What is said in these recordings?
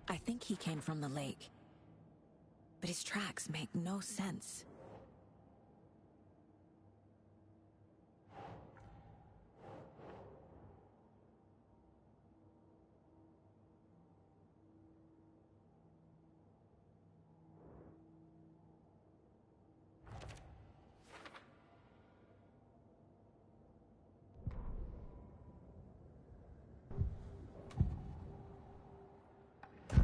I think he came from the lake. But his tracks make no sense.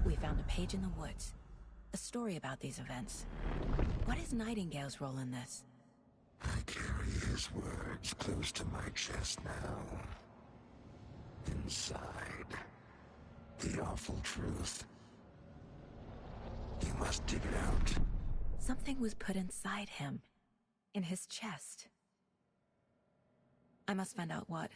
We found a page in the woods. A story about these events. What is Nightingale's role in this? I carry his words close to my chest now. Inside, the awful truth. You must dig it out. Something was put inside him. In his chest. I must find out what.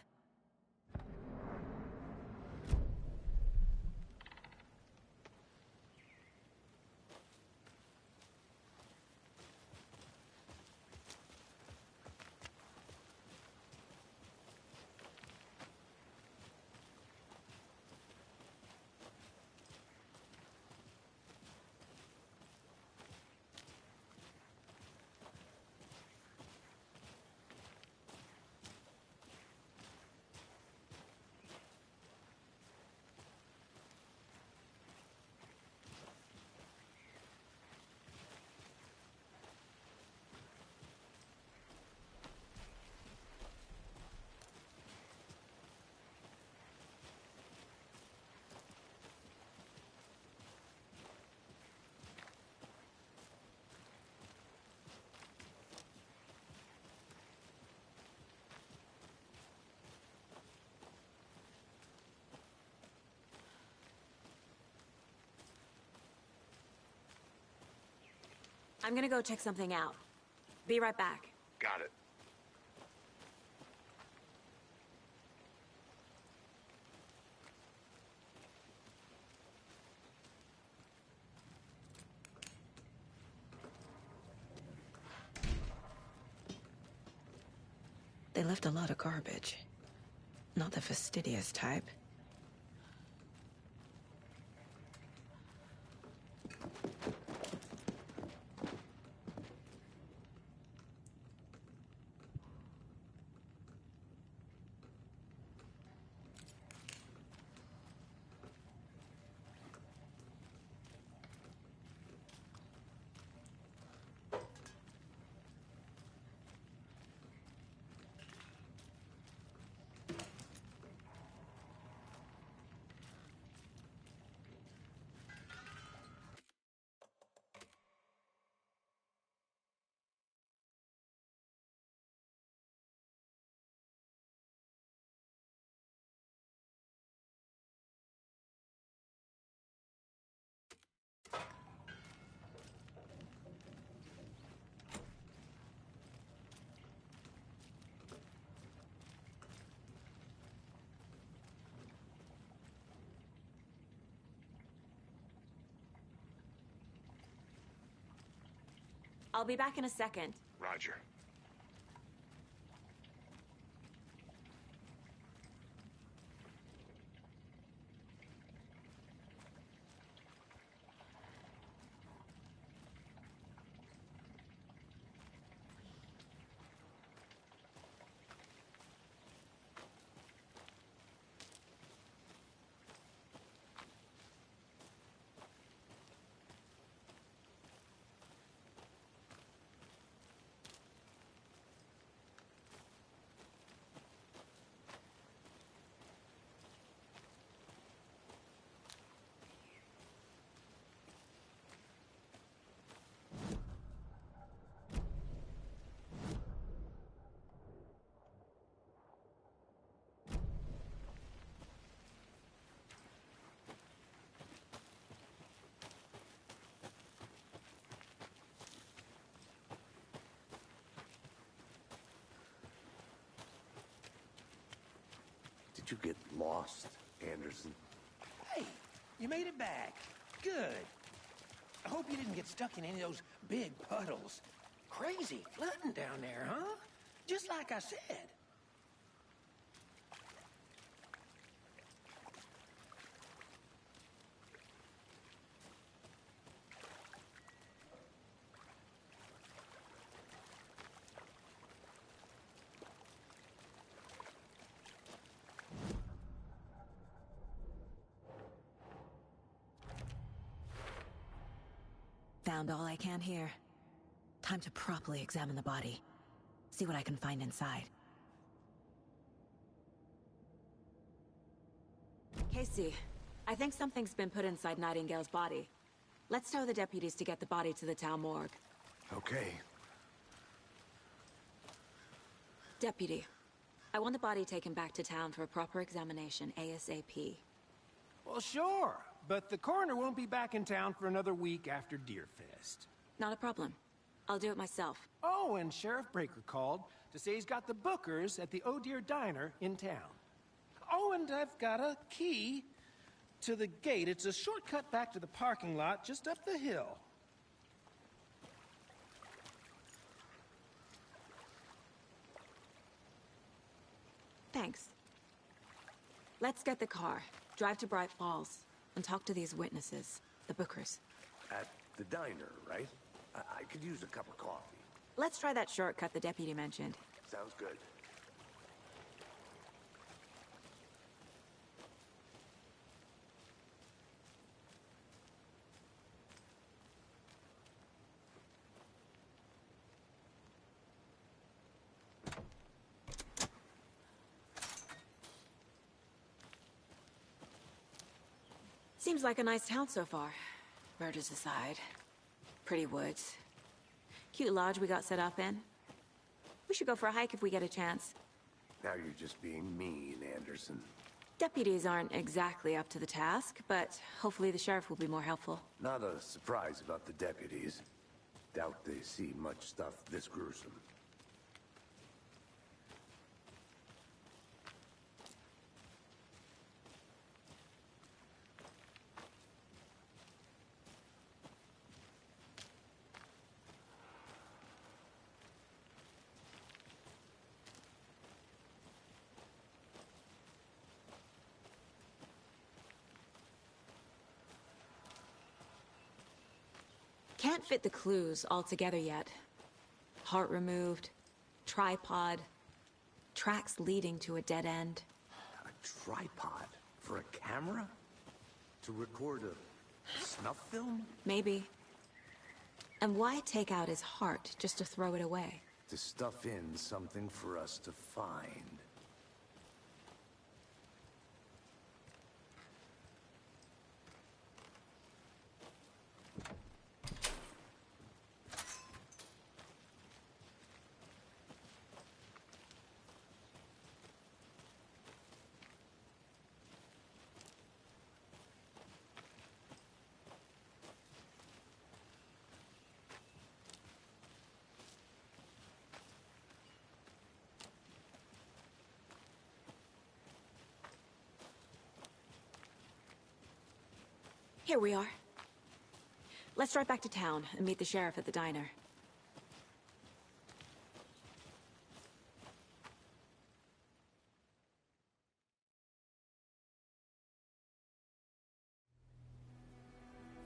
I'm gonna go check something out. Be right back. Got it. They left a lot of garbage. Not the fastidious type. I'll be back in a second. Roger. Did you get lost, Anderson? Hey, you made it back. Good. I hope you didn't get stuck in any of those big puddles. Crazy flooding down there, huh? Just like I said. found all I can here. Time to properly examine the body. See what I can find inside. Casey, I think something's been put inside Nightingale's body. Let's tell the deputies to get the body to the town morgue. Okay. Deputy, I want the body taken back to town for a proper examination ASAP. Well, sure, but the coroner won't be back in town for another week after Deerfest. Not a problem. I'll do it myself. Oh, and Sheriff Breaker called to say he's got the Bookers at the Oh Dear Diner in town. Oh, and I've got a key to the gate. It's a shortcut back to the parking lot just up the hill. Thanks. Let's get the car, drive to Bright Falls, and talk to these witnesses, the Bookers. At the diner, right? I could use a cup of coffee. Let's try that shortcut the deputy mentioned. Sounds good. Seems like a nice town so far. Murders aside. Pretty woods. Cute lodge we got set up in. We should go for a hike if we get a chance. Now you're just being mean, Anderson. Deputies aren't exactly up to the task, but hopefully the sheriff will be more helpful. Not a surprise about the deputies. Doubt they see much stuff this gruesome. Can't fit the clues all together yet. Heart removed, tripod, tracks leading to a dead end. A tripod? For a camera? To record a snuff film? Maybe. And why take out his heart just to throw it away? To stuff in something for us to find. Here we are. Let's drive back to town and meet the sheriff at the diner.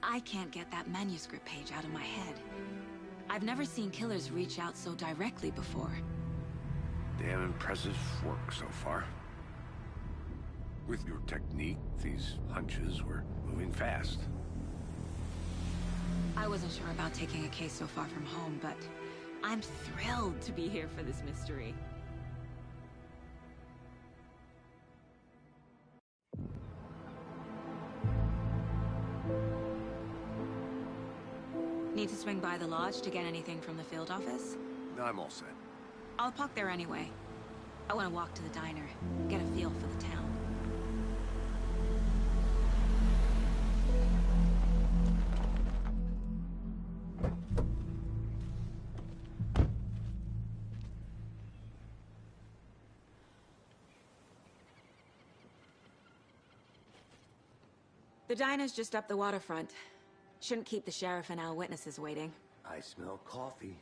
I can't get that manuscript page out of my head. I've never seen killers reach out so directly before. Damn impressive work so far. With your technique, these hunches were moving fast. I wasn't sure about taking a case so far from home, but I'm thrilled to be here for this mystery. Need to swing by the lodge to get anything from the field office? I'm all set. I'll park there anyway. I want to walk to the diner, get a feel for the town. The diner's just up the waterfront. Shouldn't keep the sheriff and our witnesses waiting. I smell coffee.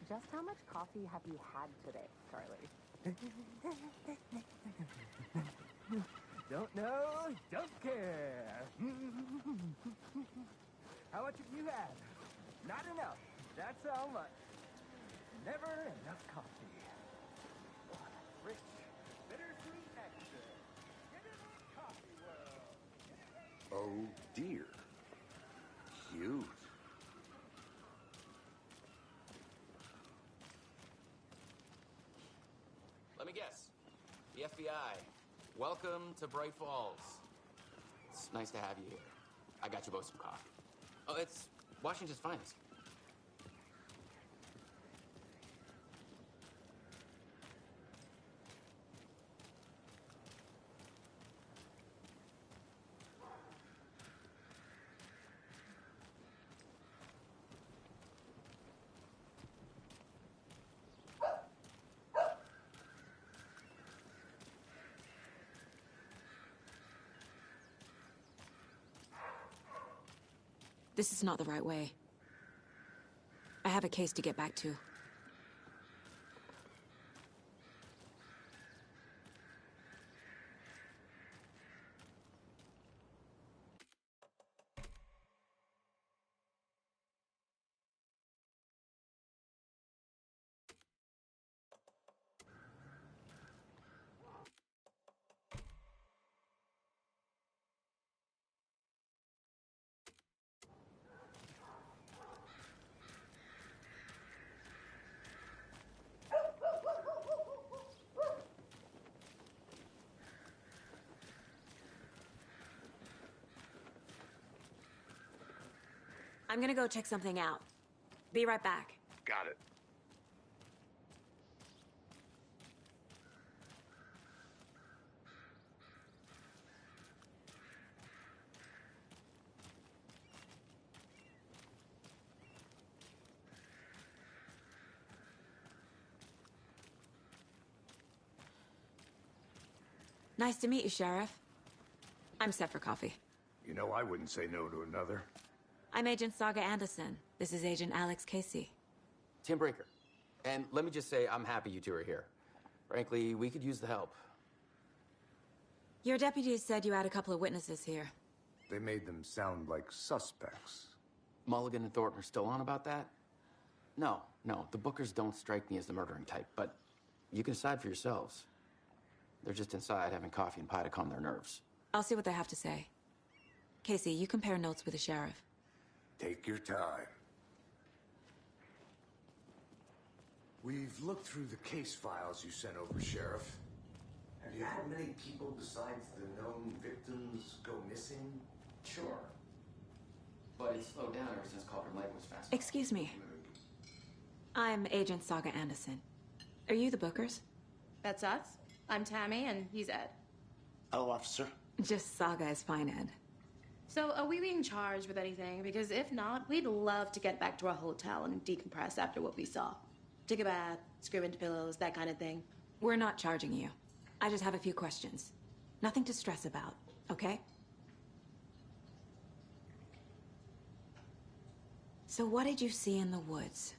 Just how much coffee have you had today, Charlie? Don't know, don't care. How much have you had? Not enough. That's how much. Never enough coffee. Rich, bittersweet nectar. Get it in coffee world. Oh dear. Cute. Let me guess. The FBI. Welcome to Bright Falls. It's nice to have you here. I got you both some coffee. Oh, it's Washington's finest. This is not the right way. I have a case to get back to. I'm gonna go check something out. Be right back. Got it. Nice to meet you, Sheriff. I'm set for coffee. You know, I wouldn't say no to another. I'm Agent Saga Anderson. This is Agent Alex Casey. Tim Breaker. And let me just say, I'm happy you two are here. Frankly, we could use the help. Your deputies said you had a couple of witnesses here. They made them sound like suspects. Mulligan and Thornton are still on about that? No, the Bookers don't strike me as the murdering type, but you can decide for yourselves. They're just inside having coffee and pie to calm their nerves. I'll see what they have to say. Casey, you compare notes with the sheriff. Take your time. We've looked through the case files you sent over, Sheriff. Have you had many people besides the known victims go missing? Sure. But it's slowed down ever since Cauldron Lake was fast. Excuse me. I'm Agent Saga Anderson. Are you the Bookers? That's us. I'm Tammy, and he's Ed. Hello, officer. Just Saga is fine, Ed. So, are we being charged with anything? Because if not, we'd love to get back to our hotel and decompress after what we saw. Take a bath, scream into pillows, that kind of thing. We're not charging you. I just have a few questions. Nothing to stress about, okay? So what did you see in the woods?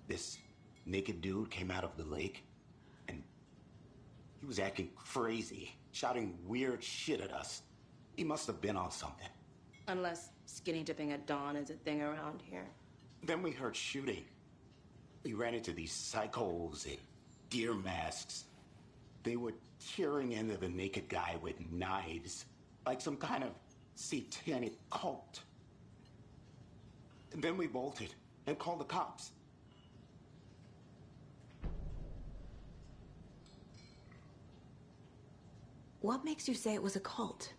This naked dude came out of the lake, and he was acting crazy, shouting weird shit at us. He must have been on something. Unless skinny dipping at dawn is a thing around here. Then we heard shooting. We ran into these psychos in deer masks. They were tearing into the naked guy with knives, like some kind of satanic cult. And then we bolted and called the cops. What makes you say it was a cult?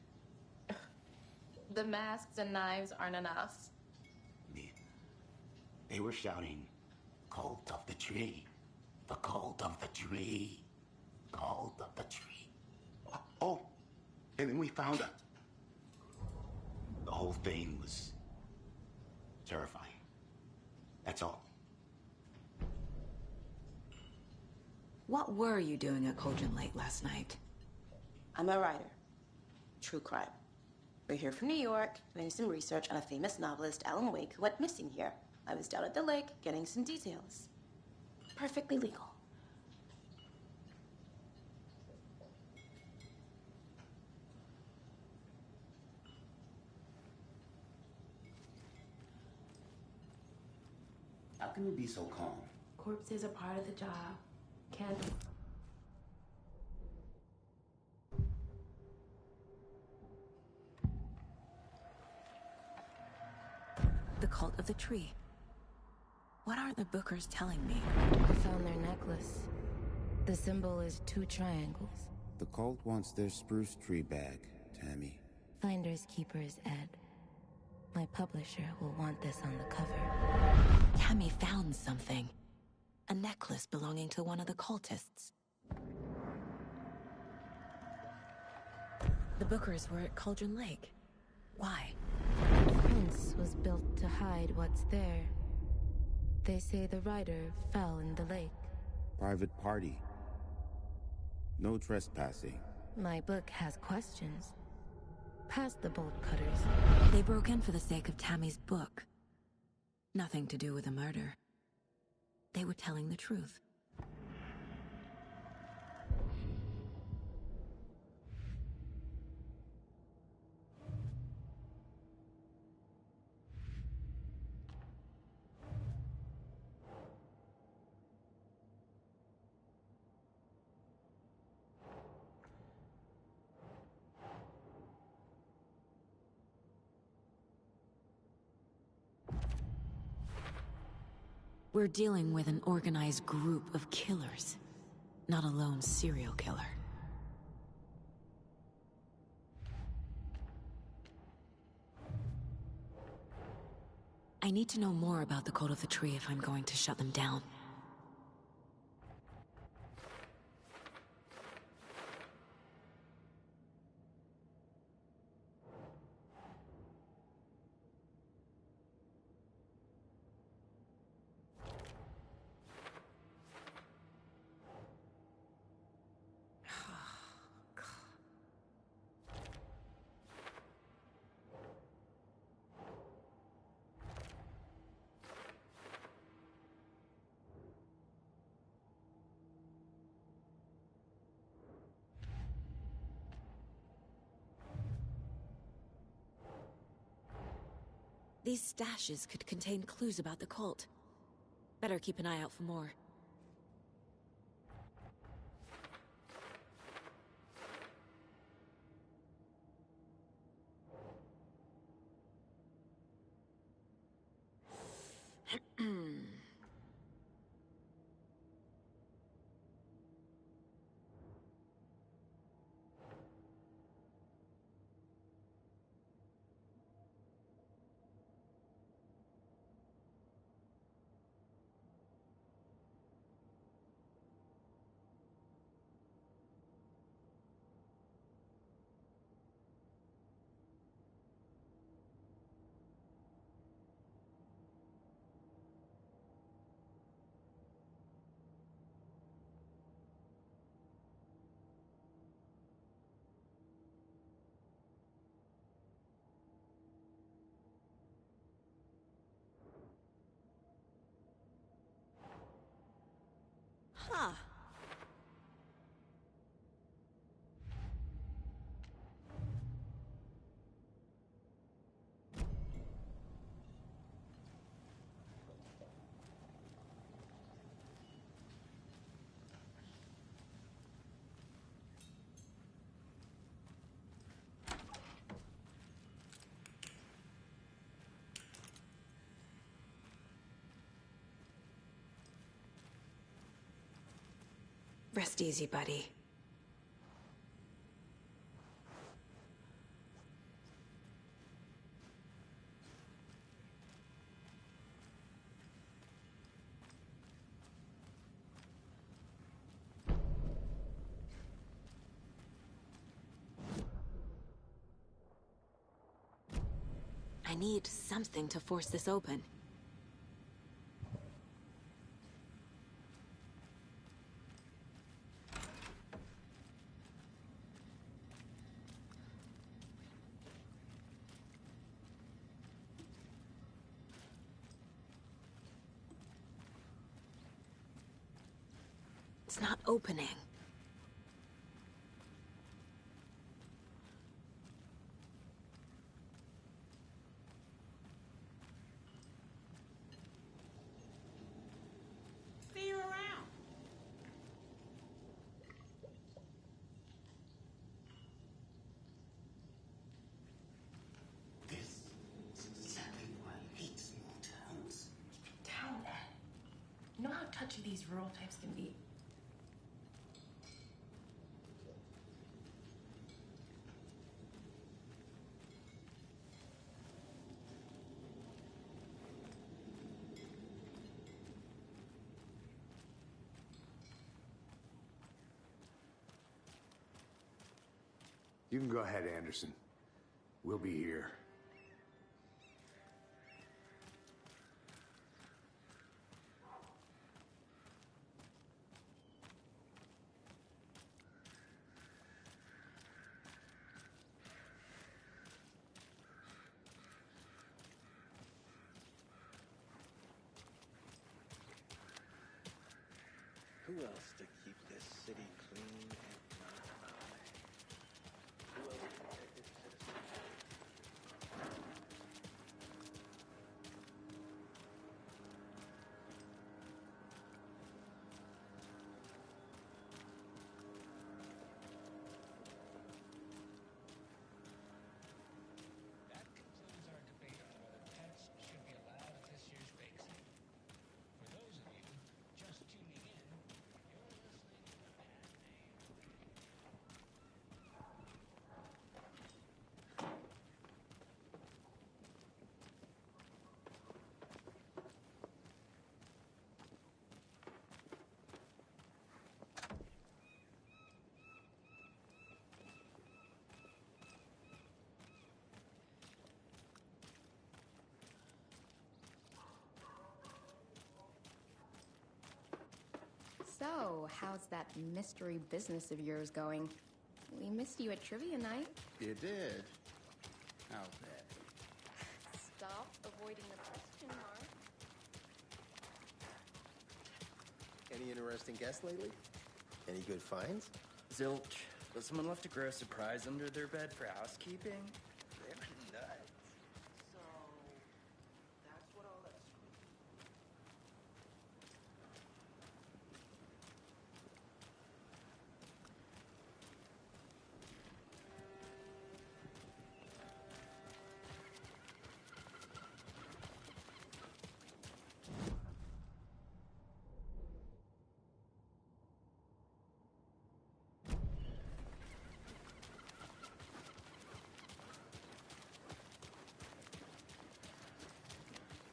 The masks and knives aren't enough. They were shouting, "Cult of the tree, the cult of the tree, cult of the tree." Oh, and then we found it. The whole thing was terrifying. That's all. What were you doing at Cauldron Lake last night? I'm a writer. True crime. We're here from New York, doing some research on a famous novelist, Alan Wake, who went missing here. I was down at the lake getting some details. Perfectly legal. How can you be so calm? Corpses are part of the job. Can't. The cult of the tree. What are the Bookers telling me? I found their necklace. The symbol is 2 triangles. The cult wants their spruce tree bag, Tammy. Finders keepers, Ed. My publisher will want this on the cover. Tammy found something. A necklace belonging to one of the cultists. The Bookers were at Cauldron Lake. Why? The fence was built to hide what's there. They say the rider fell in the lake. Private party. No trespassing. My book has questions. Past the bolt cutters. They broke in for the sake of Tammy's book. Nothing to do with a murder. They were telling the truth. We're dealing with an organized group of killers, not a lone serial killer. I need to know more about the Cult of the Tree if I'm going to shut them down. These stashes could contain clues about the cult. Better keep an eye out for more. Huh. Rest easy, buddy. I need something to force this open. It's not opening. See you around. This is exactly why I hate small towns. Town, Ed. You know how touchy these rural types can be. You can go ahead, Anderson. We'll be here. Who else to keep this city clean and not I? Who else to protect its citizens? That concludes our debate on whether pets should be allowed at this year's bake sale. For those of you just tuning in, you're listening to the bad name. So, how's that mystery business of yours going? We missed you at trivia night. You did? How's that? Stop avoiding the question, Mark. Any interesting guests lately? Any good finds? Zilch. But someone left a gross surprise under their bed for housekeeping? They were nuts. So, that's what all that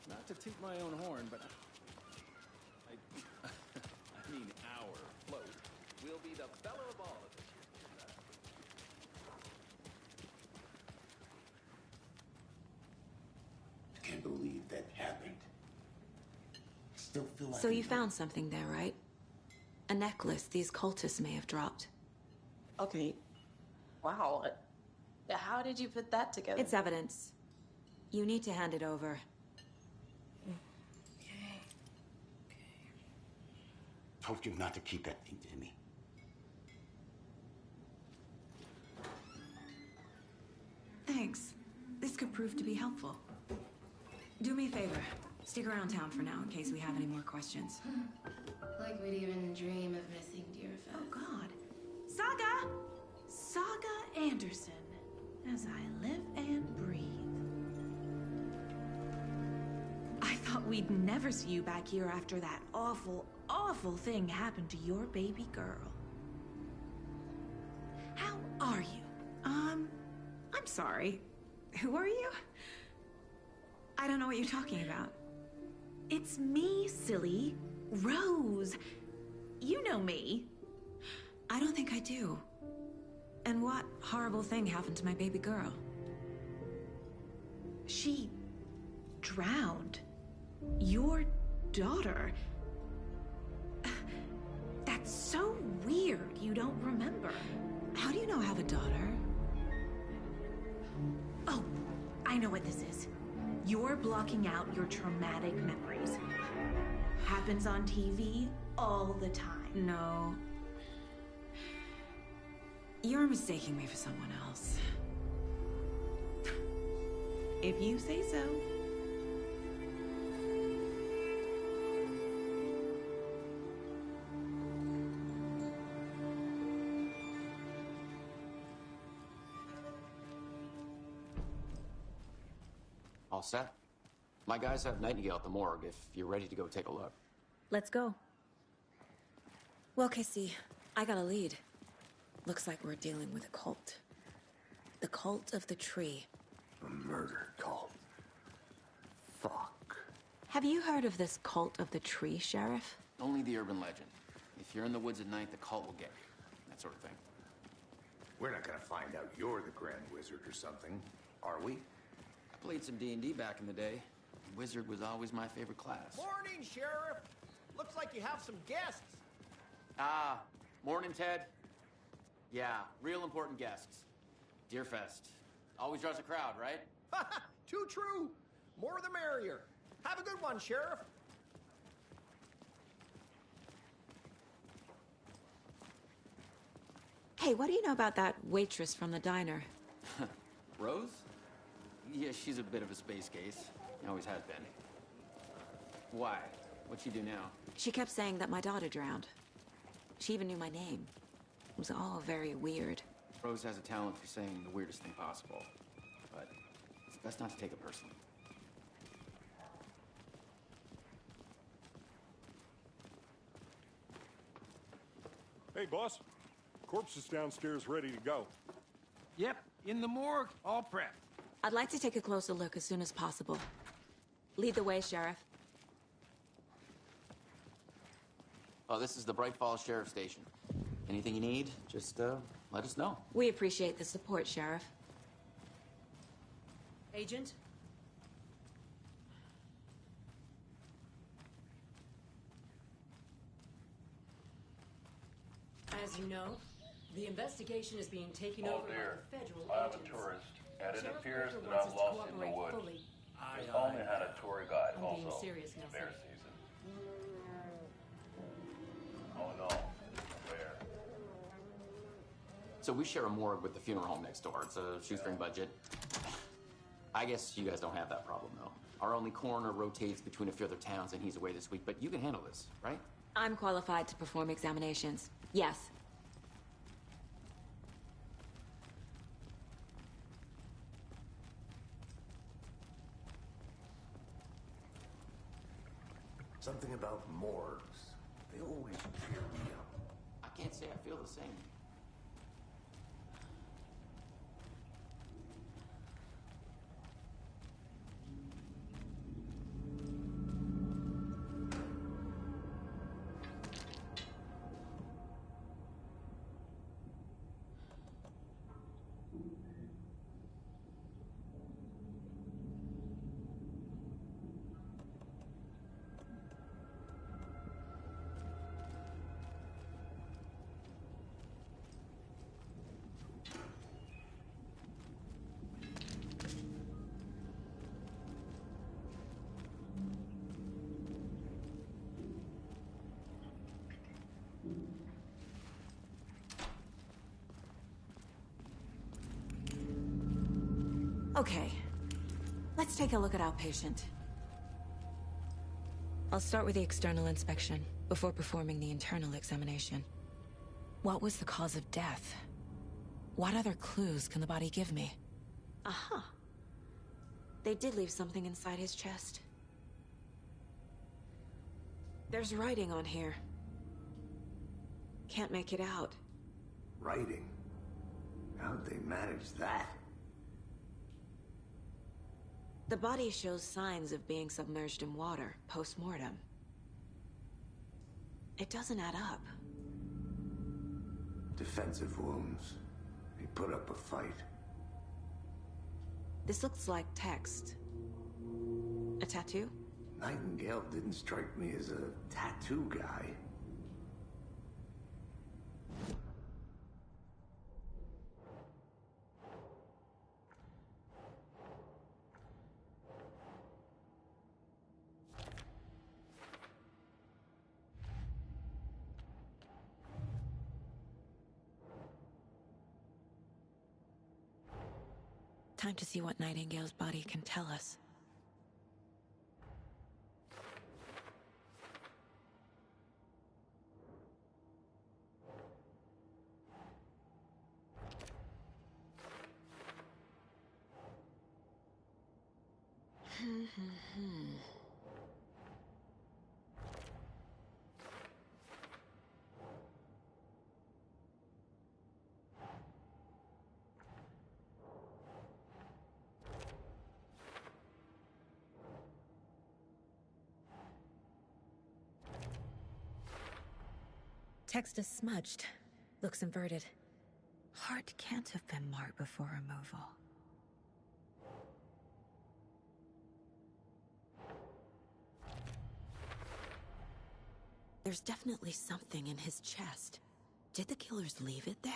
Not to toot my own horn, but I mean our float will be the belle of all of this year's I can't believe that happened. I still feel like So you found something there, right? A necklace these cultists may have dropped. Okay. Wow. How did you put that together? It's evidence. You need to hand it over. Told you not to keep that thing to me. Thanks. This could prove to be helpful. Do me a favor. Stick around town for now in case we have any more questions. Like we'd even dream of missing dear Fez. Oh, God. Saga! Saga Anderson. As I live and breathe. I thought we'd never see you back here after that awful, awful thing happened to your baby girl. How are you? I'm sorry. Who are you? I don't know what you're talking about. It's me, silly. Rose. You know me. I don't think I do. And what horrible thing happened to my baby girl? She drowned. Your daughter. That's so weird you don't remember. How do you know I have a daughter? Oh, I know what this is. You're blocking out your traumatic memories. happens on TV all the time. No. You're mistaking me for someone else. If you say so. All set? My guys have Nightingale at the morgue if you're ready to go take a look. Let's go. Well, Casey, I got a lead. Looks like we're dealing with a cult. The cult of the tree. A murder cult. Fuck. Have you heard of this cult of the tree, Sheriff? Only the urban legend. If you're in the woods at night, the cult will get you. That sort of thing. We're not gonna find out you're the Grand Wizard or something, are we? I played some D&D back in the day. Wizard was always my favorite class. Morning, Sheriff. Looks like you have some guests. Ah, morning, Ted. Yeah, real important guests. Deerfest. Always draws a crowd, right? Too true. More the merrier. Have a good one, Sheriff. Hey, what do you know about that waitress from the diner? Rose? Yeah, she's a bit of a space case. Always has been. Why? What'd she do now? She kept saying that my daughter drowned. She even knew my name. It was all very weird. Rose has a talent for saying the weirdest thing possible. But it's best not to take it personally. Hey, boss. Corpse is downstairs ready to go. Yep, in the morgue, all prepped. I'd like to take a closer look as soon as possible. Lead the way, Sheriff. Oh, this is the Bright Falls Sheriff Station. Anything you need, just let us know. We appreciate the support, Sheriff. Agent? As you know, the investigation is being taken over by the federal I'm agents. a tourist, and it Sheriff appears Baker that wants I'm us to lost in the cooperate woods. fully. We've only had a tour guide I'm being also. serious, It's Nelson. bear season. Oh no, bear. So we share a morgue with the funeral home next door. It's a shoestring budget. I guess you guys don't have that problem, though. Our only coroner rotates between a few other towns, and he's away this week. But you can handle this, right? I'm qualified to perform examinations. Yes. Something about morgues. They always cheer me up. I can't say I feel the same. Okay. Let's take a look at our patient. I'll start with the external inspection before performing the internal examination. What was the cause of death? What other clues can the body give me? Aha. They did leave something inside his chest. There's writing on here. Can't make it out. Writing? How'd they manage that? The body shows signs of being submerged in water, post-mortem. It doesn't add up. Defensive wounds. He put up a fight. This looks like text. A tattoo? Nightingale didn't strike me as a tattoo guy. Time to see what Nightingale's body can tell us. Text is smudged. Looks inverted. Heart can't have been marked before removal. There's definitely something in his chest. Did the killers leave it there?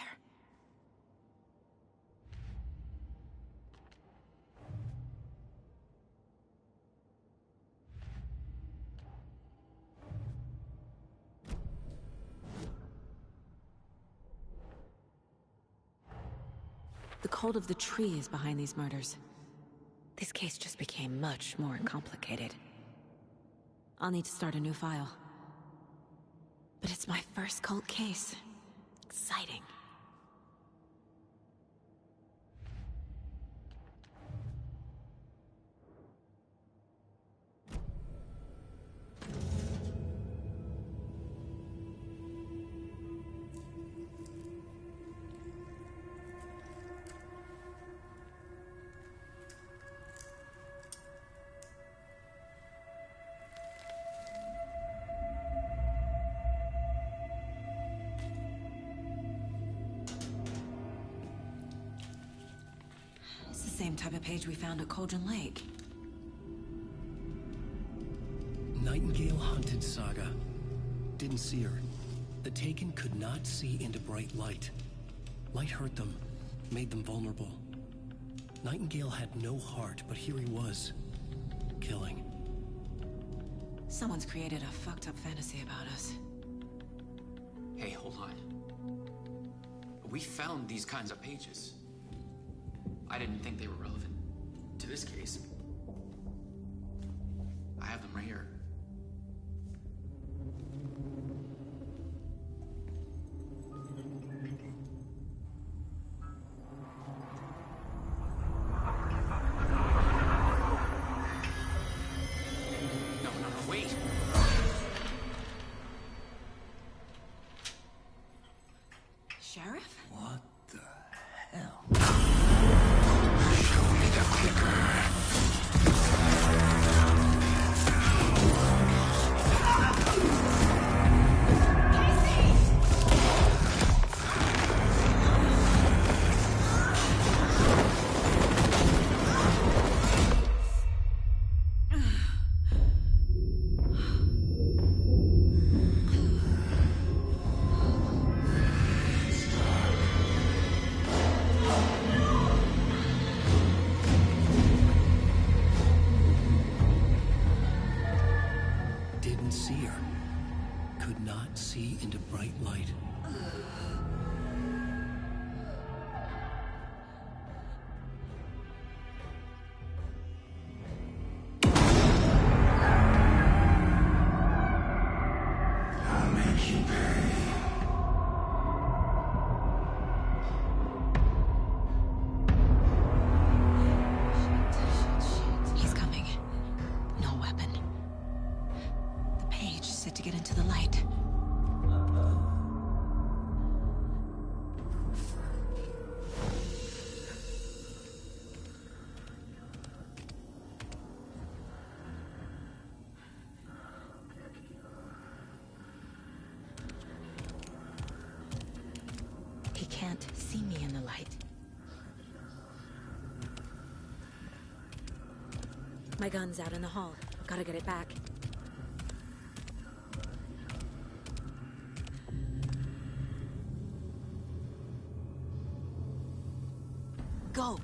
The cult of the tree is behind these murders. This case just became much more complicated. I'll need to start a new file. But it's my first cult case. Exciting. Same type of page we found at Cauldron Lake. Nightingale hunted Saga. Didn't see her. The Taken could not see into bright light. Light hurt them, made them vulnerable. Nightingale had no heart, but here he was, killing. Someone's created a fucked up fantasy about us. Hey, hold on. We found these kinds of pages. I didn't think they were relevant to this case. I have them right here. No, wait. Sheriff? What the hell? Didn't see her. Could not see into bright light. I'll make you pay. He's coming. No weapon. The page said to get into the light. He can't see me in the light. My gun's out in the hall. Gotta get it back. Go!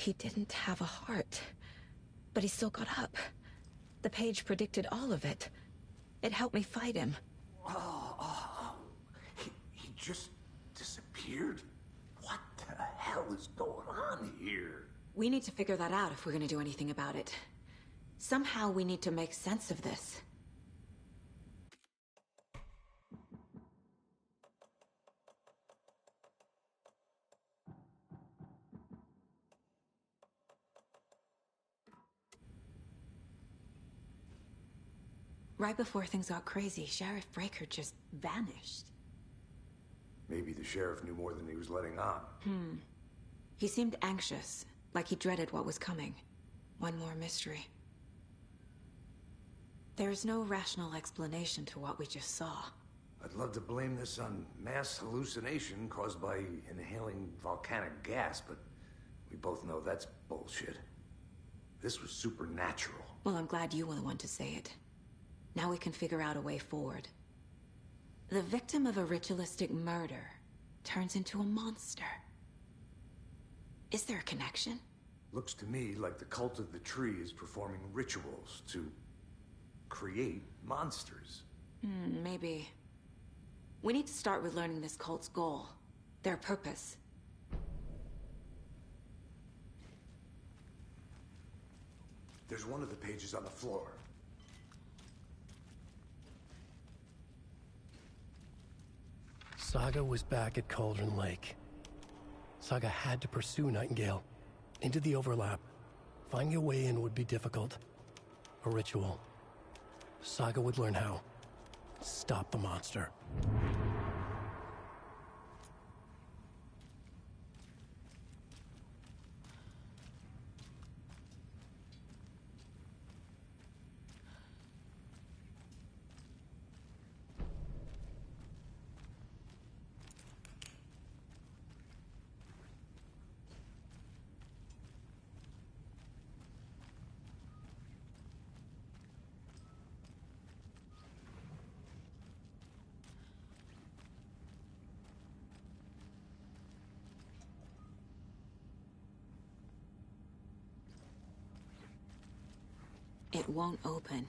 He didn't have a heart, but he still got up. The page predicted all of it. It helped me fight him. He just disappeared? What the hell is going on here? We need to figure that out if we're gonna do anything about it. Somehow we need to make sense of this. Right before things got crazy, Sheriff Breaker just vanished. Maybe the sheriff knew more than he was letting on. He seemed anxious, like he dreaded what was coming. One more mystery. There's no rational explanation to what we just saw. I'd love to blame this on mass hallucination caused by inhaling volcanic gas, but we both know that's bullshit. This was supernatural. Well, I'm glad you were the one to say it. Now we can figure out a way forward. The victim of a ritualistic murder turns into a monster. Is there a connection? Looks to me like the cult of the tree is performing rituals to create monsters. Maybe. We need to start with learning this cult's goal, their purpose. There's one of the pages on the floor. Saga was back at Cauldron Lake. Saga had to pursue Nightingale into the overlap. Finding a way in would be difficult. A ritual. Saga would learn how. Stop the monster. It won't open.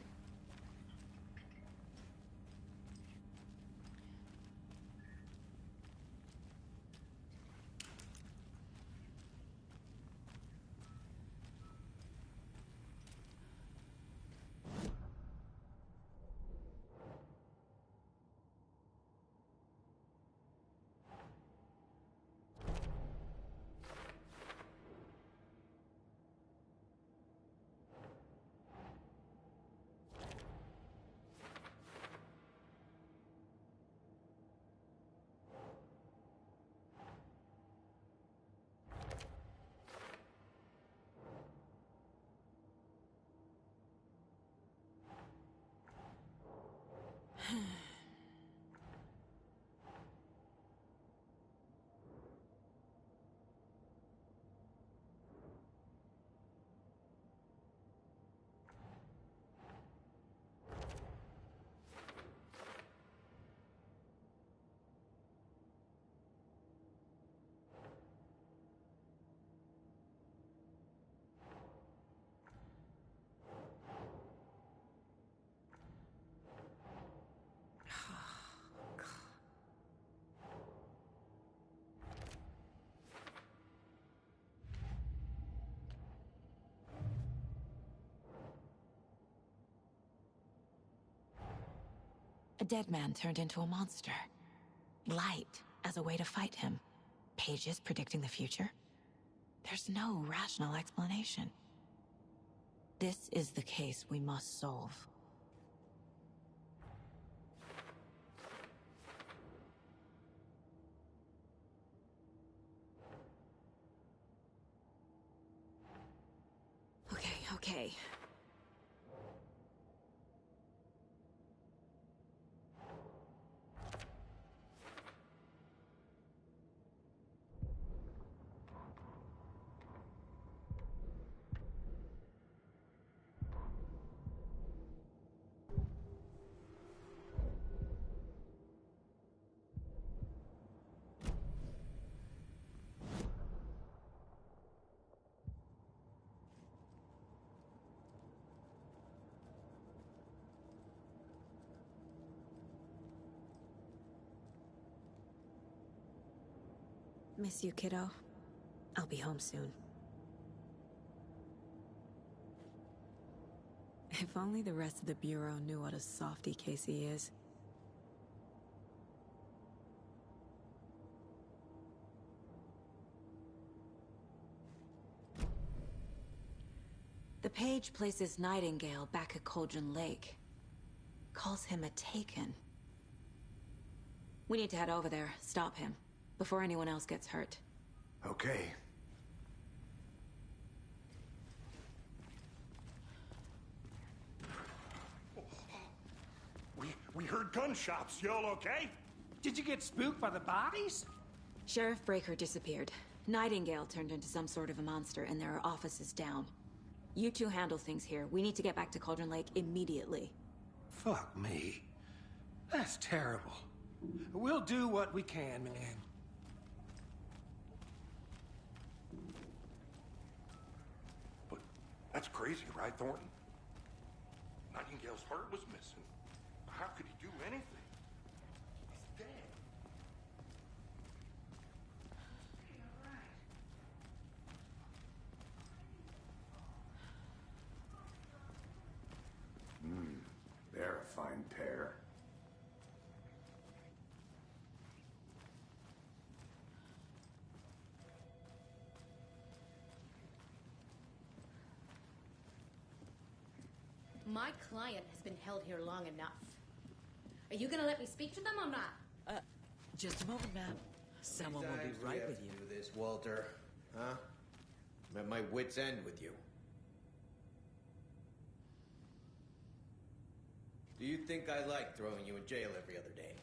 A dead man turned into a monster. Light as a way to fight him. Pages predicting the future? There's no rational explanation. This is the case we must solve. Okay. Miss you, kiddo. I'll be home soon. If only the rest of the Bureau knew what a softy Casey is. The page places Nightingale back at Cauldron Lake. Calls him a Taken. We need to head over there, stop him, before anyone else gets hurt. Okay. We heard gunshots. Y'all okay? Did you get spooked by the bodies? Sheriff Breaker disappeared. Nightingale turned into some sort of a monster, and there are offices down. You two handle things here. We need to get back to Cauldron Lake immediately. Fuck me. That's terrible. We'll do what we can, man. But that's crazy, right, Thornton? Nightingale's heart was missing. How could he do anything? He's dead. They're a fine pair. My client has been held here long enough. Are you gonna let me speak to them or not? Just a moment, ma'am. Someone will be right with you. Do this, Walter. Huh? I'm at my wit's end with you. Do you think I like throwing you in jail every other day?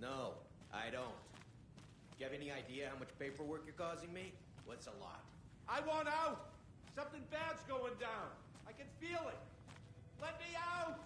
No, I don't. Do you have any idea how much paperwork you're causing me? What's a lot? I want out! Something bad's going down. I can feel it. Let me out!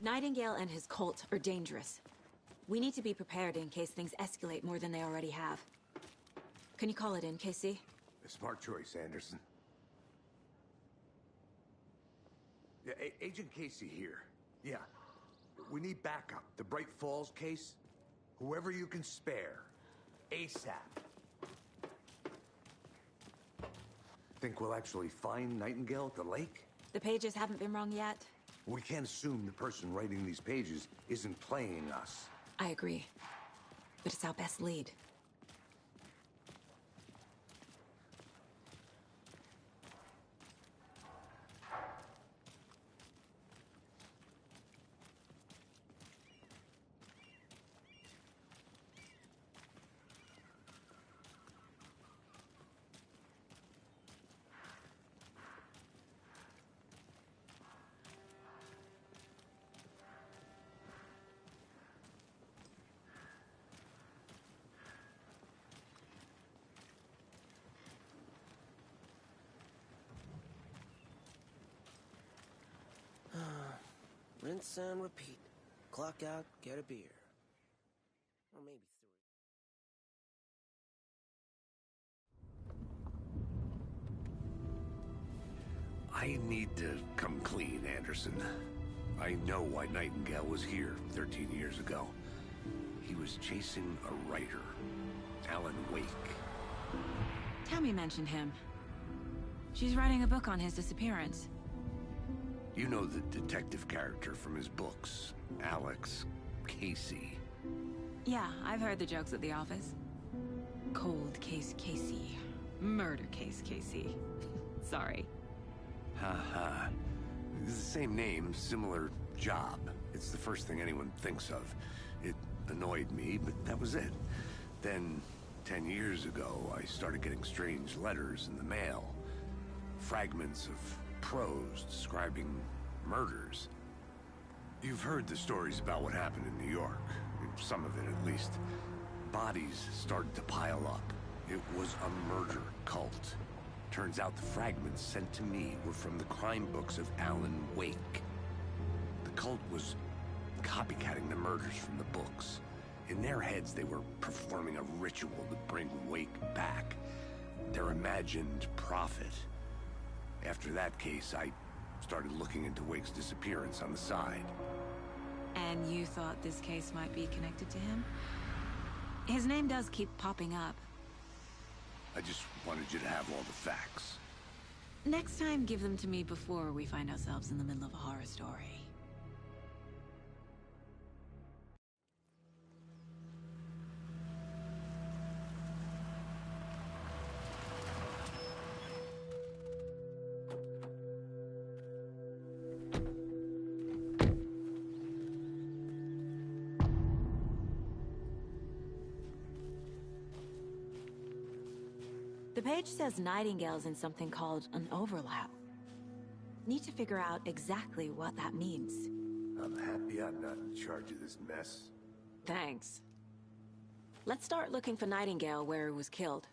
Nightingale and his cult are dangerous. We need to be prepared in case things escalate more than they already have. Can you call it in, Casey? A smart choice, Anderson. Yeah, Agent Casey here. Yeah. We need backup. The Bright Falls case? Whoever you can spare. ASAP. Think we'll actually find Nightingale at the lake? The pages haven't been wrong yet. We can't assume the person writing these pages isn't playing us. I agree. But it's our best lead. rinse and repeat. Clock out, get a beer. Or maybe I need to come clean, Anderson. I know why Nightingale was here 13 years ago. He was chasing a writer, Alan Wake. Tammy mentioned him. She's writing a book on his disappearance. You know the detective character from his books, Alex Casey. Yeah, I've heard the jokes at the office. Cold case Casey. Murder case Casey. Sorry. Ha. It's the same name, similar job. It's the first thing anyone thinks of. It annoyed me, but that was it. Then, 10 years ago, I started getting strange letters in the mail. Fragments of prose describing murders. You've heard the stories about what happened in New York. Some of it, at least. Bodies started to pile up. It was a murder cult. Turns out the fragments sent to me were from the crime books of Alan Wake. The cult was copycatting the murders from the books. In their heads, they were performing a ritual to bring Wake back. Their imagined prophet. After that case, I started looking into Wake's disappearance on the side. And you thought this case might be connected to him? His name does keep popping up. I just wanted you to have all the facts. Next time, give them to me before we find ourselves in the middle of a horror story. The page says Nightingale's in something called an overlap. Need to figure out exactly what that means. I'm happy I'm not in charge of this mess. Thanks. Let's start looking for Nightingale where he was killed.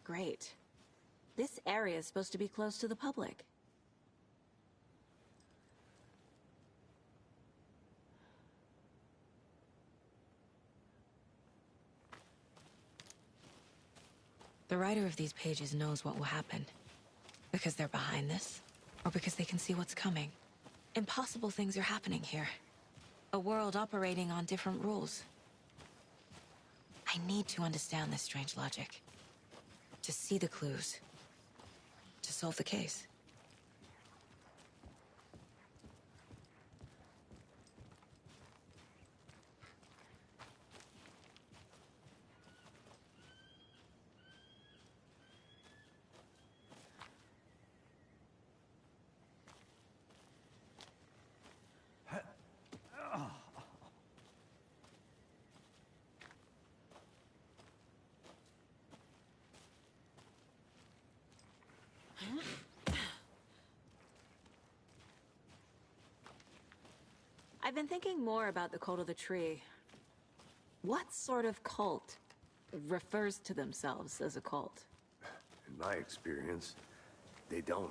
Great. This area is supposed to be close to the public. The writer of these pages knows what will happen. Because they're behind this, or because they can see what's coming. Impossible things are happening here. A world operating on different rules. I need to understand this strange logic. To see the clues. To solve the case. I've been thinking more about the cult of the tree. What sort of cult refers to themselves as a cult? In my experience, they don't.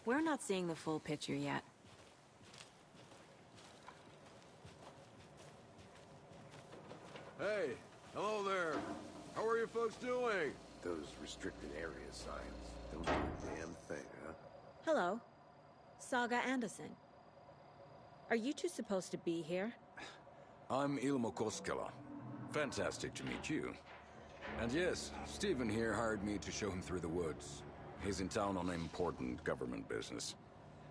We're not seeing the full picture yet. Hey, hello there. How are you folks doing? Those restricted area signs don't do a damn thing, huh? Hello. Saga Anderson. Are you two supposed to be here? I'm Ilmo Koskela. Fantastic to meet you. And yes, Stephen here hired me to show him through the woods. He's in town on important government business.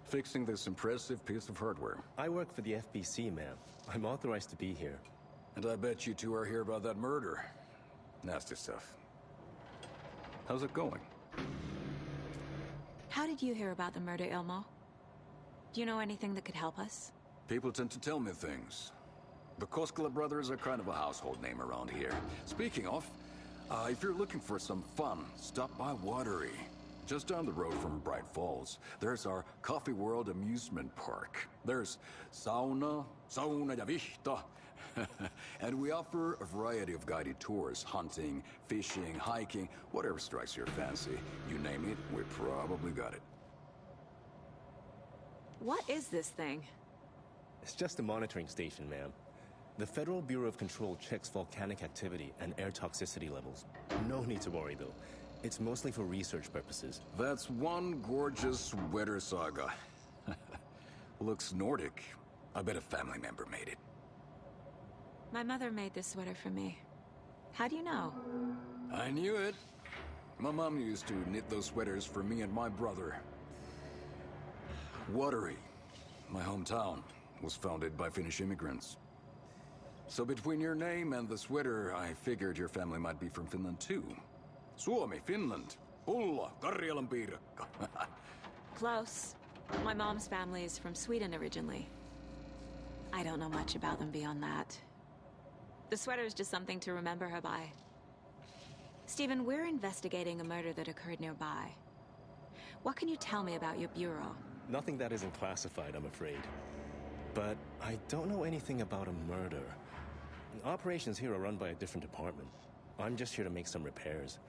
Fixing this impressive piece of hardware. I work for the FBC, ma'am. I'm authorized to be here. And I bet you two are here about that murder. Nasty stuff. How's it going? How did you hear about the murder, Ilmo? Do you know anything that could help us? People tend to tell me things. The Koskela brothers are kind of a household name around here. Speaking of, if you're looking for some fun, stop by Watery. Just down the road from Bright Falls, there's our Coffee World amusement park. There's sauna ja vihta, And we offer a variety of guided tours, hunting, fishing, hiking, whatever strikes your fancy. You name it, we probably got it. What is this thing? It's just a monitoring station, ma'am. The Federal Bureau of Control checks volcanic activity and air toxicity levels. No need to worry, though. It's mostly for research purposes. That's one gorgeous weather saga. Looks Nordic. I bet a family member made it. My mother made this sweater for me. How do you know? I knew it. My mom used to knit those sweaters for me and my brother. Watery, my hometown, was founded by Finnish immigrants. So between your name and the sweater, I figured your family might be from Finland too. Suomi, Finland. Pulla, Karjalan piirakka. Close. My mom's family is from Sweden originally. I don't know much about them beyond that. The sweater is just something to remember her by. Stephen, we're investigating a murder that occurred nearby. What can you tell me about your bureau? Nothing that isn't classified, I'm afraid. But I don't know anything about a murder. Operations here are run by a different department. I'm just here to make some repairs.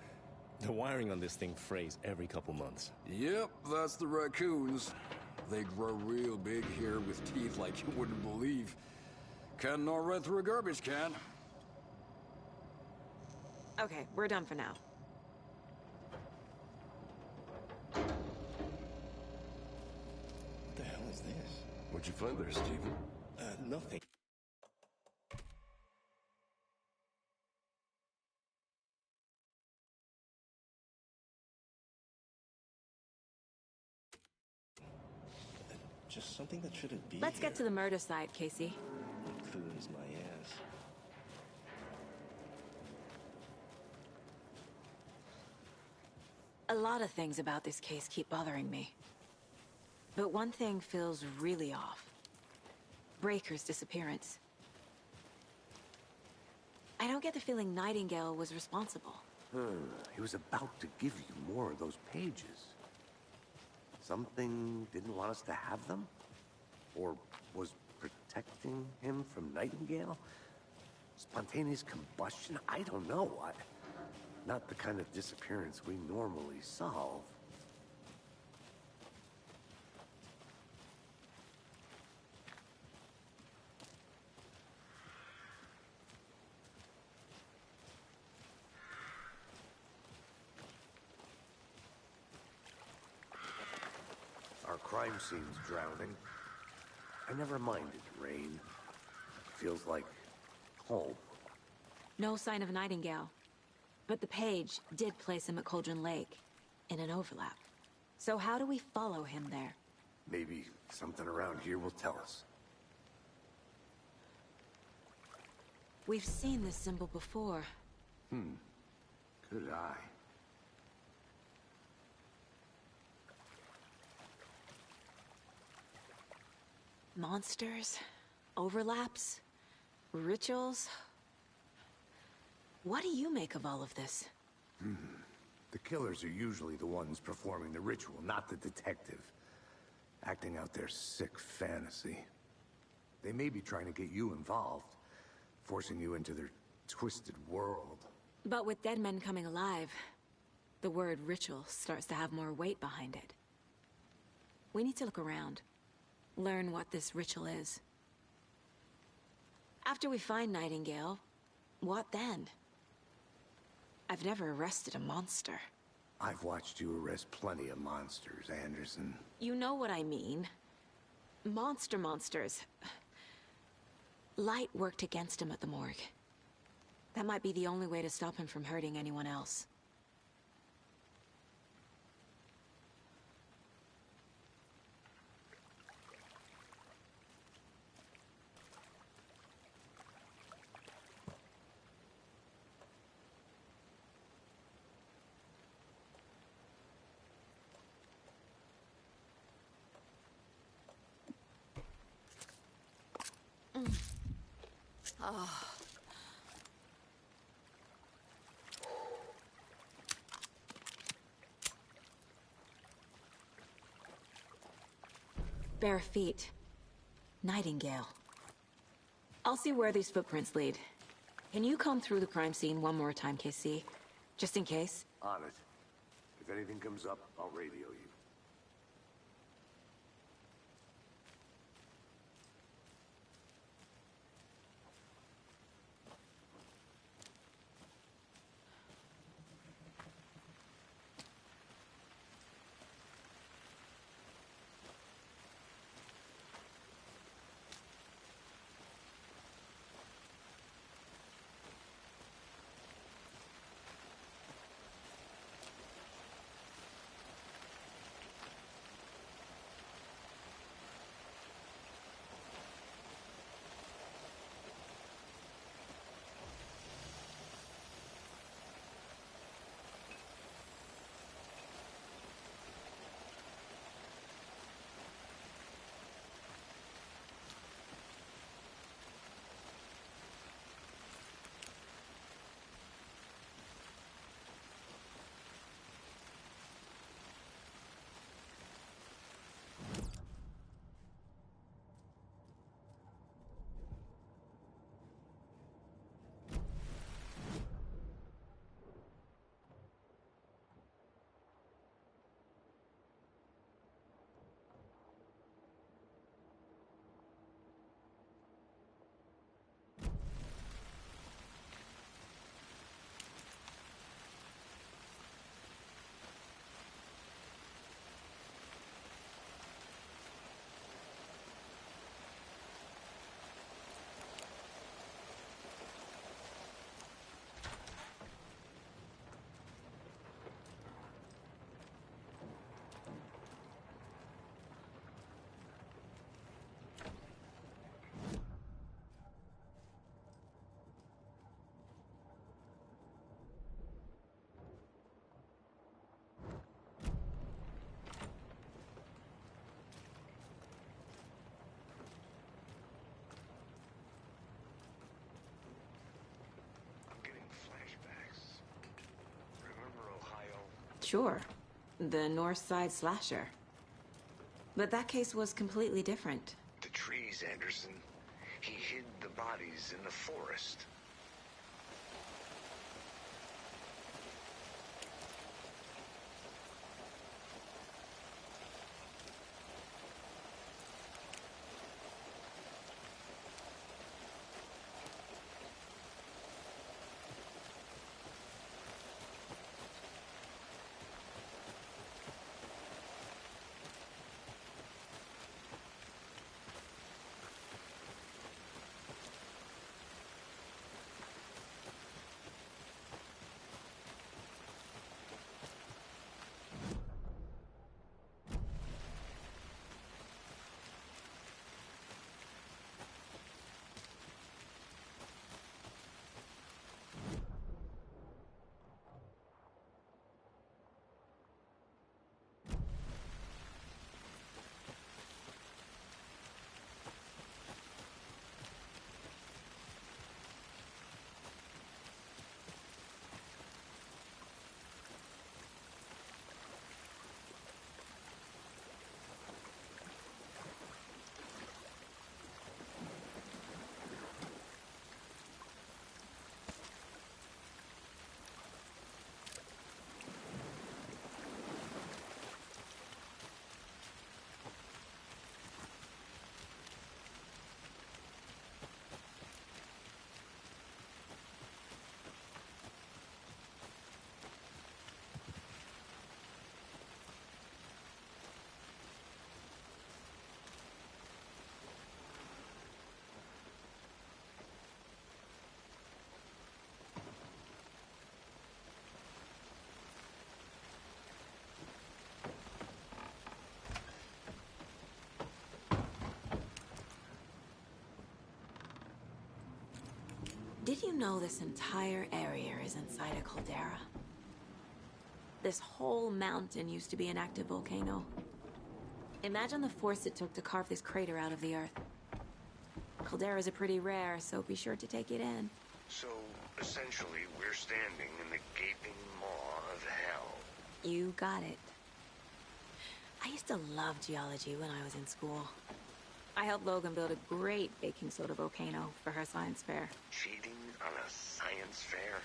The wiring on this thing frays every couple months. Yep, that's the raccoons. They grow real big here with teeth like you wouldn't believe. Can't gnaw right through a garbage can. Okay, we're done for now. What the hell is this? What'd you find there, Stephen? Nothing. Just something that shouldn't be Let's here. get to the murder site, Casey. Clues my ass. A lot of things about this case keep bothering me. But one thing feels really off. Breaker's disappearance. I don't get the feeling Nightingale was responsible. He was about to give you more of those pages. Something didn't want us to have them? Or was protecting him from Nightingale? Spontaneous combustion? I don't know. Not the kind of disappearance we normally solve. Our crime scene's drowning. I never minded rain. Feels like home. No sign of Nightingale. But the page did place him at Cauldron Lake, in an overlap. So how do we follow him there? Maybe something around here will tell us. We've seen this symbol before. Good eye. Monsters? Overlaps? Rituals? What do you make of all of this? The killers are usually the ones performing the ritual, not the detective. Acting out their sick fantasy. They may be trying to get you involved, forcing you into their twisted world. But with dead men coming alive, the word ritual starts to have more weight behind it. We need to look around. Learn what this ritual is. After we find Nightingale, what then? I've never arrested a monster. I've watched you arrest plenty of monsters, Anderson. You know what I mean. Monsters. Light worked against him at the morgue. That might be the only way to stop him from hurting anyone else. Oh. Bare feet. Nightingale. I'll see where these footprints lead. Can you comb through the crime scene one more time, KC? Just in case? On it. If anything comes up, I'll radio you. Sure. The North Side slasher. But that case was completely different. The trees, Anderson. He hid the bodies in the forest. Did you know this entire area is inside a caldera? This whole mountain used to be an active volcano. Imagine the force it took to carve this crater out of the earth. Calderas are pretty rare, so be sure to take it in. So, essentially, we're standing in the gaping maw of hell. You got it. I used to love geology when I was in school. I helped Logan build a great baking soda volcano for her science fair. Cheating on a science fair?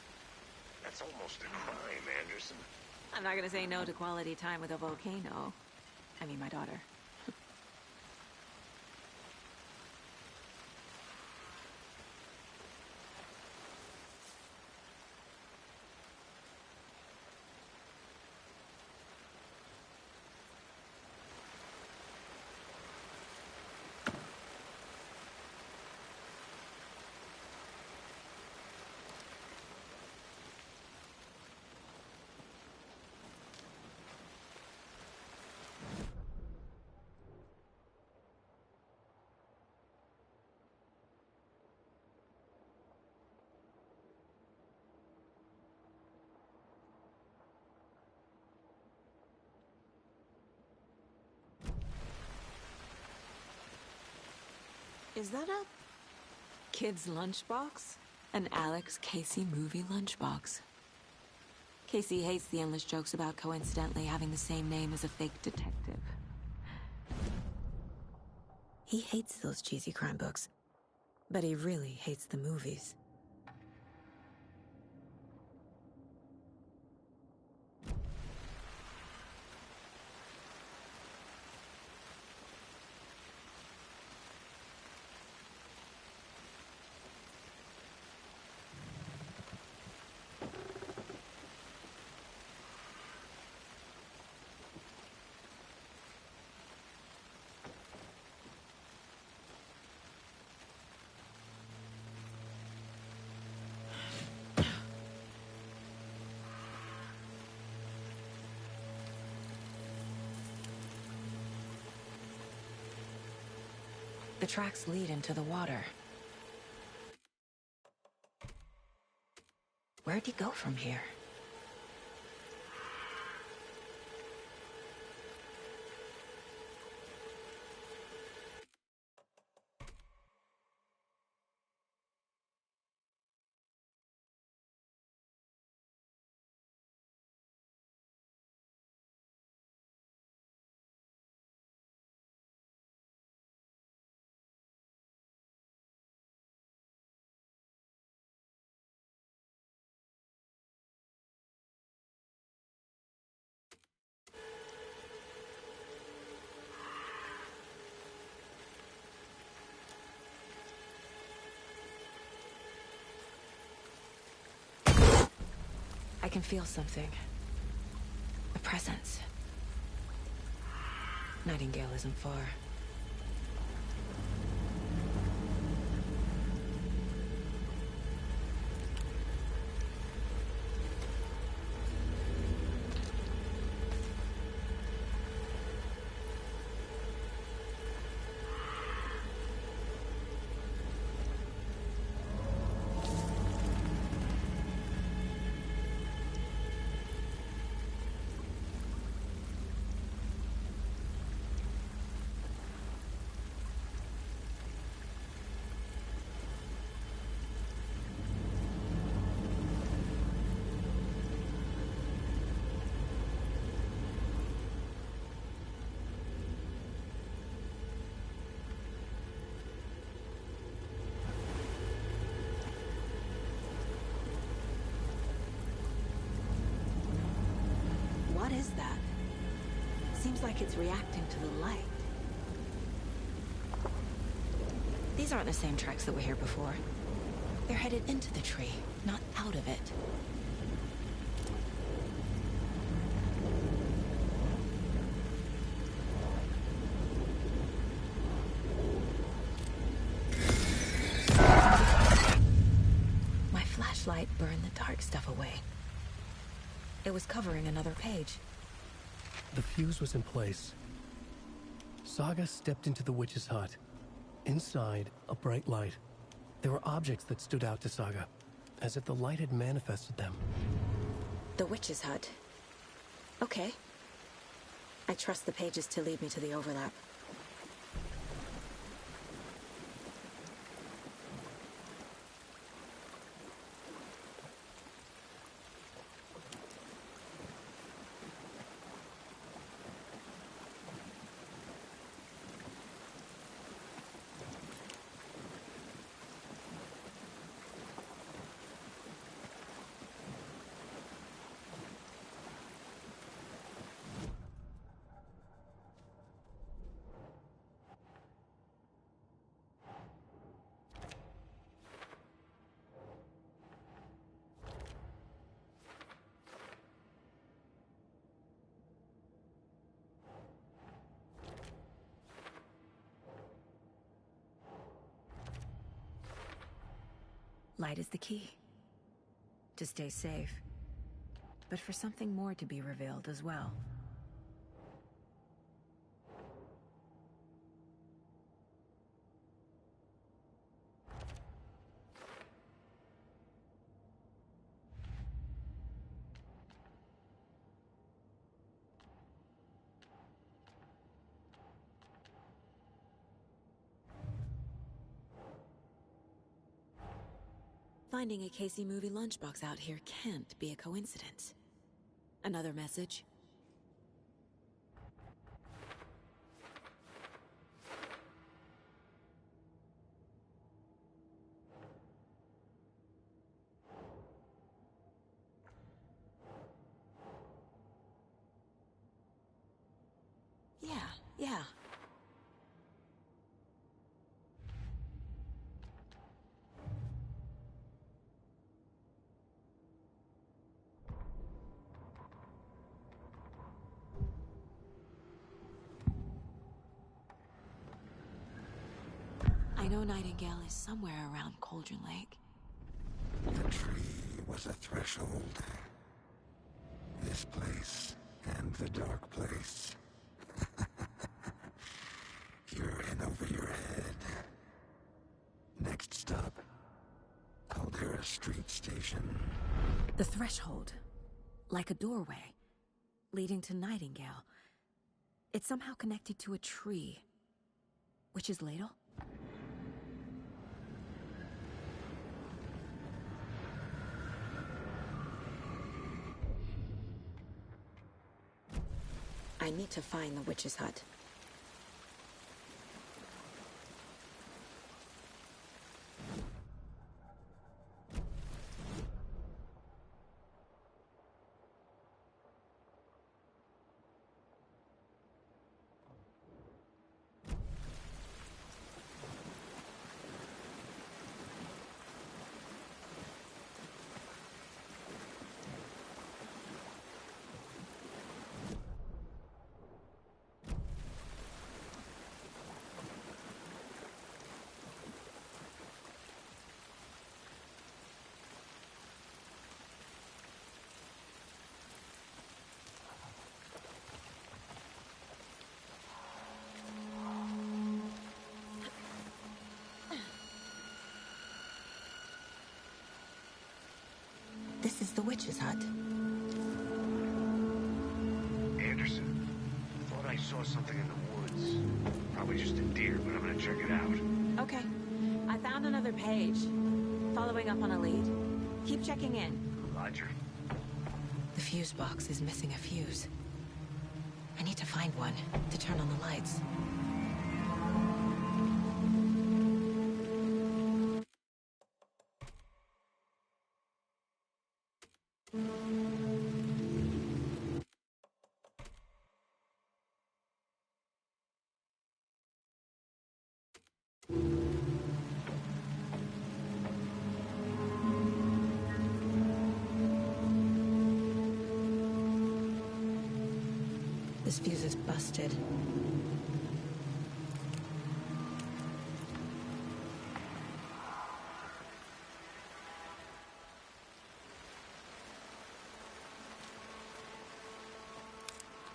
That's almost a crime, Anderson. I'm not gonna say no to quality time with a volcano. I mean, my daughter. Is that a kid's lunchbox? An Alex Casey movie lunchbox. Casey hates the endless jokes about coincidentally having the same name as a fake detective. He hates those cheesy crime books, but he really hates the movies. The tracks lead into the water. Where'd he go from here? I can feel something. A presence. Nightingale isn't far. What is that? Seems like it's reacting to the light. These aren't the same tracks that were here before. They're headed into the tree, not out of it. My flashlight burned the dark stuff away. It was covering another page. The fuse was in place. Saga stepped into the witch's hut. Inside, a bright light. There were objects that stood out to Saga, as if the light had manifested them. The witch's hut. Okay. I trust the pages to lead me to the overlap. Light is the key. To stay safe. But for something more to be revealed as well. Finding a Casey movie lunchbox out here can't be a coincidence. Another message? Yeah. I know Nightingale is somewhere around Cauldron Lake. The tree was a threshold. This place and the dark place. You're in over your head. Next stop, Caldera Street Station. The threshold. Like a doorway. Leading to Nightingale. It's somehow connected to a tree. Witch's Ladle? I need to find the witch's hut. This is the witch's hut. Anderson, thought I saw something in the woods. Probably just a deer, but I'm gonna check it out. Okay. I found another page. Following up on a lead. Keep checking in. Roger. The fuse box is missing a fuse. I need to find one to turn on the lights. This fuse is busted.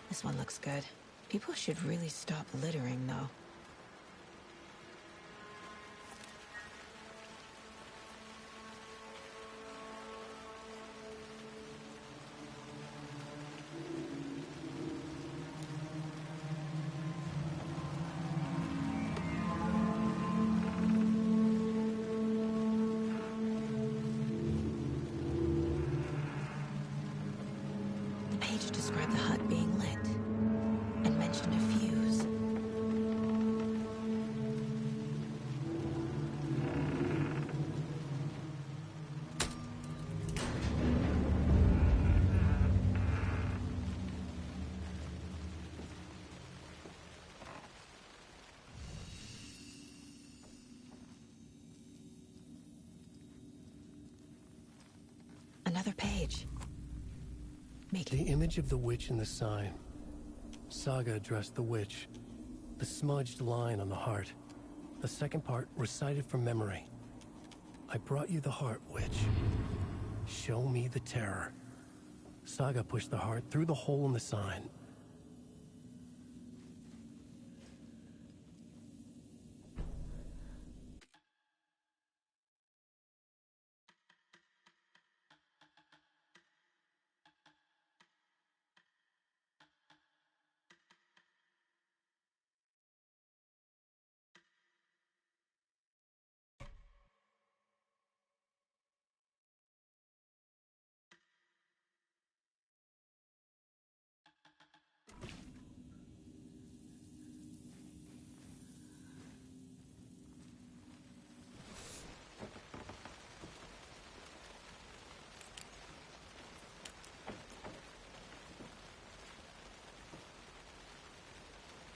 This one looks good. People should really stop littering, though. The page described the hut being lit and mentioned a fuse. Another page. The image of the witch in the sign. Saga addressed the witch. The smudged line on the heart. The second part recited from memory. I brought you the heart, witch. Show me the terror. Saga pushed the heart through the hole in the sign,